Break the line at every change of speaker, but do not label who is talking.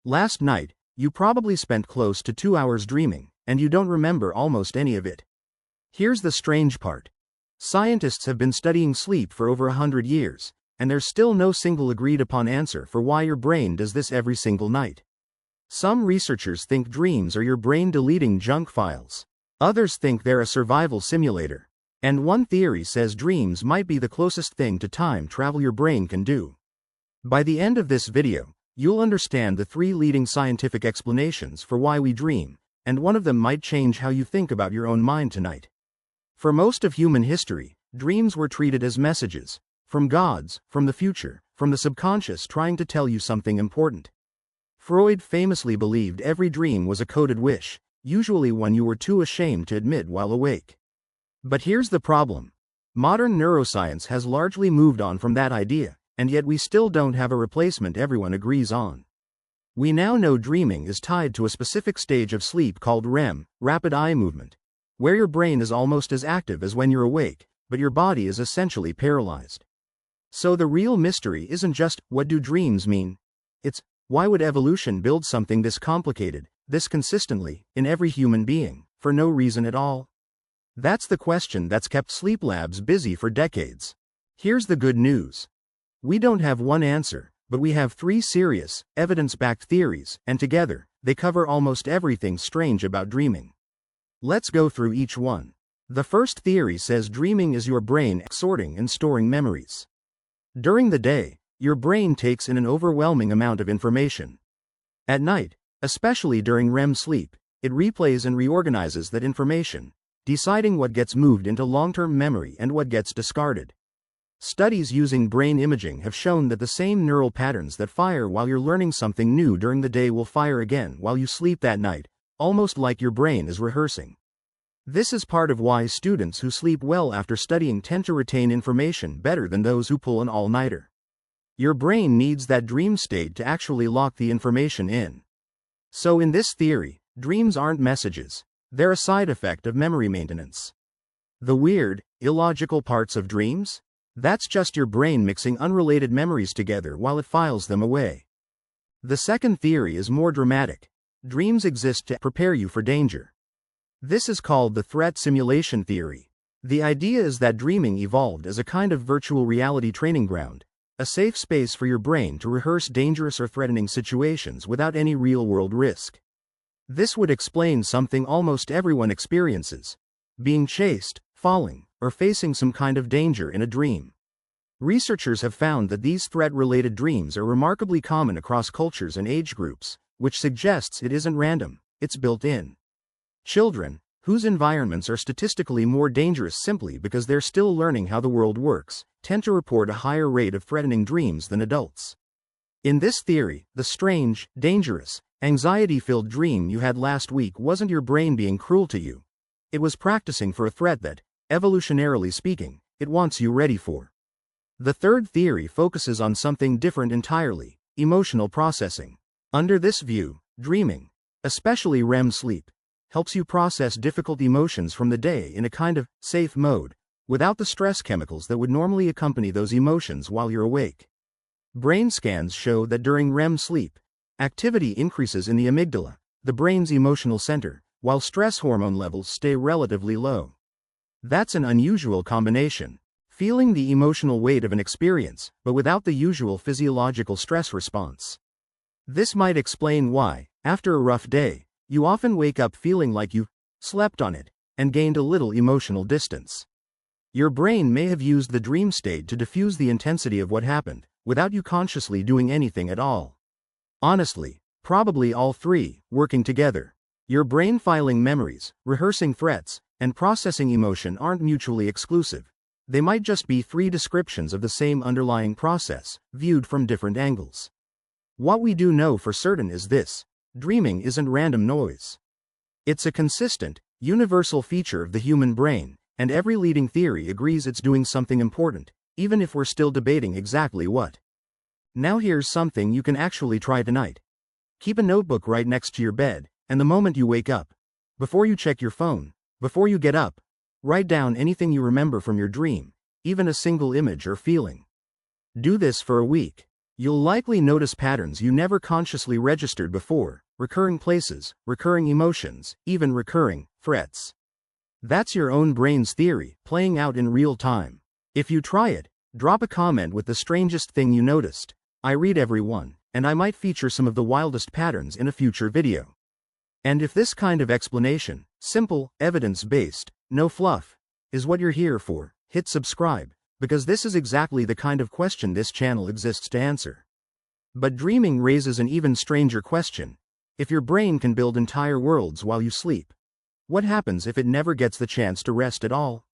Last night, you probably spent close to 2 hours dreaming, and you don't remember almost any of it. Here's the strange part. Scientists have been studying sleep for over 100 years, and there's still no single agreed-upon answer for why your brain does this every single night. Some researchers think dreams are your brain deleting junk files. Others think they're a survival simulator. And one theory says dreams might be the closest thing to time travel your brain can do. By the end of this video, you'll understand the 3 leading scientific explanations for why we dream, and one of them might change how you think about your own mind tonight. For most of human history, dreams were treated as messages, from gods, from the future, from the subconscious trying to tell you something important. Freud famously believed every dream was a coded wish, usually one you were too ashamed to admit while awake. But here's the problem. Modern neuroscience has largely moved on from that idea, and yet we still don't have a replacement everyone agrees on. We now know dreaming is tied to a specific stage of sleep called REM, rapid eye movement, where your brain is almost as active as when you're awake, but your body is essentially paralyzed. So the real mystery isn't just, what do dreams mean? It's, why would evolution build something this complicated, this consistently, in every human being, for no reason at all? That's the question that's kept sleep labs busy for decades. Here's the good news. We don't have one answer, but we have 3 serious, evidence-backed theories, and together, they cover almost everything strange about dreaming. Let's go through each one. The first theory says dreaming is your brain sorting and storing memories. During the day, your brain takes in an overwhelming amount of information. At night, especially during REM sleep, it replays and reorganizes that information, deciding what gets moved into long-term memory and what gets discarded. Studies using brain imaging have shown that the same neural patterns that fire while you're learning something new during the day will fire again while you sleep that night, almost like your brain is rehearsing. This is part of why students who sleep well after studying tend to retain information better than those who pull an all-nighter. Your brain needs that dream state to actually lock the information in. So in this theory, dreams aren't messages, they're a side effect of memory maintenance. The weird, illogical parts of dreams? That's just your brain mixing unrelated memories together while it files them away. The second theory is more dramatic. Dreams exist to prepare you for danger. This is called the threat simulation theory. The idea is that dreaming evolved as a kind of virtual reality training ground, a safe space for your brain to rehearse dangerous or threatening situations without any real-world risk. This would explain something almost everyone experiences: being chased, falling, or facing some kind of danger in a dream. Researchers have found that these threat-related dreams are remarkably common across cultures and age groups, which suggests it isn't random, it's built in. Children, whose environments are statistically more dangerous simply because they're still learning how the world works, tend to report a higher rate of threatening dreams than adults. In this theory, the strange, dangerous, anxiety-filled dream you had last week wasn't your brain being cruel to you. It was practicing for a threat that, evolutionarily speaking, it wants you ready for. The third theory focuses on something different entirely: emotional processing. Under this view, dreaming, especially REM sleep, helps you process difficult emotions from the day in a kind of safe mode, without the stress chemicals that would normally accompany those emotions while you're awake. Brain scans show that during REM sleep, activity increases in the amygdala, the brain's emotional center, while stress hormone levels stay relatively low. That's an unusual combination. Feeling the emotional weight of an experience, but without the usual physiological stress response. This might explain why, after a rough day, you often wake up feeling like you've slept on it and gained a little emotional distance. Your brain may have used the dream state to diffuse the intensity of what happened, without you consciously doing anything at all. Honestly, probably all 3, working together. Your brain filing memories, rehearsing threats, and processing emotion aren't mutually exclusive. They might just be 3 descriptions of the same underlying process, viewed from different angles. What we do know for certain is this: dreaming isn't random noise. It's a consistent, universal feature of the human brain, and every leading theory agrees it's doing something important, even if we're still debating exactly what. Now here's something you can actually try tonight. Keep a notebook right next to your bed, and the moment you wake up, before you check your phone, before you get up, write down anything you remember from your dream, even a single image or feeling. Do this for a week. You'll likely notice patterns you never consciously registered before, recurring places, recurring emotions, even recurring threats. That's your own brain's theory, playing out in real time. If you try it, drop a comment with the strangest thing you noticed. I read every one, and I might feature some of the wildest patterns in a future video. And if this kind of explanation, simple, evidence-based, no fluff, is what you're here for, hit subscribe, because this is exactly the kind of question this channel exists to answer. But dreaming raises an even stranger question. If your brain can build entire worlds while you sleep, what happens if it never gets the chance to rest at all?